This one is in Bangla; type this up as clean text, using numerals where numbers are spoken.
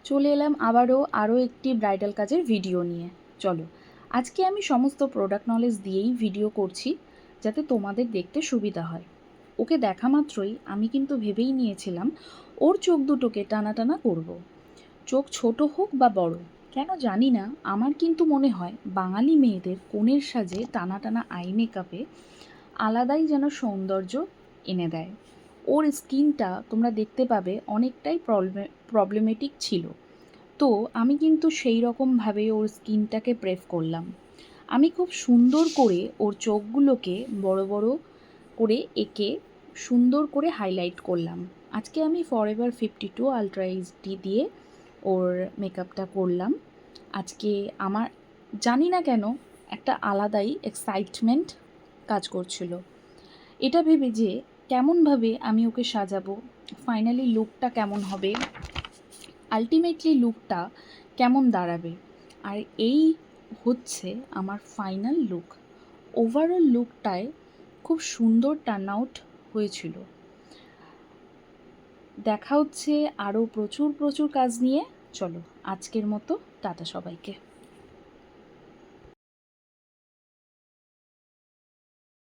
চলে এলাম আরও একটি ব্রাইডাল কাজের ভিডিও নিয়ে। চলো, আজকে আমি সমস্ত প্রোডাক্ট নলেজ দিয়েই ভিডিও করছি যাতে তোমাদের দেখতে সুবিধা হয়। ওকে দেখা মাত্রই আমি কিন্তু ভেবেই নিয়েছিলাম ওর চোখ দুটোকে টানা টানা করব। চোখ ছোট হোক বা বড়, কেন জানি না, আমার কিন্তু মনে হয় বাঙালি মেয়েদের কনের সাজে টানা টানা আই মেকআপে আলাদাই যেন সৌন্দর্য এনে দেয়। ওর স্কিনটা তোমরা দেখতে পাবে অনেকটাই প্রবলেমেটিক ছিল, তো আমি কিন্তু সেই রকমভাবে ওর স্কিনটাকে প্রেফ করলাম। আমি খুব সুন্দর করে ওর চোখগুলোকে বড় বড় করে এঁকে সুন্দর করে হাইলাইট করলাম। আজকে আমি ফরএভার 52 আলট্রা এইচডি দিয়ে ওর মেকআপটা করলাম। আজকে আমার জানি না কেন একটা আলাদাই এক্সাইটমেন্ট কাজ করছিল, এটা ভেবে যে কেমনভাবে আমি ওকে সাজাবো, ফাইনালি লুকটা কেমন হবে, আলটিমেটলি লুকটা কেমন দাঁড়াবে। আর এই হচ্ছে আমার ফাইনাল লুক। ওভারঅল লুকটায় খুব সুন্দর টার্ন আউট হয়েছিল। দেখা হচ্ছে আরও প্রচুর কাজ নিয়ে। চলো, আজকের মতো টাটা সবাইকে।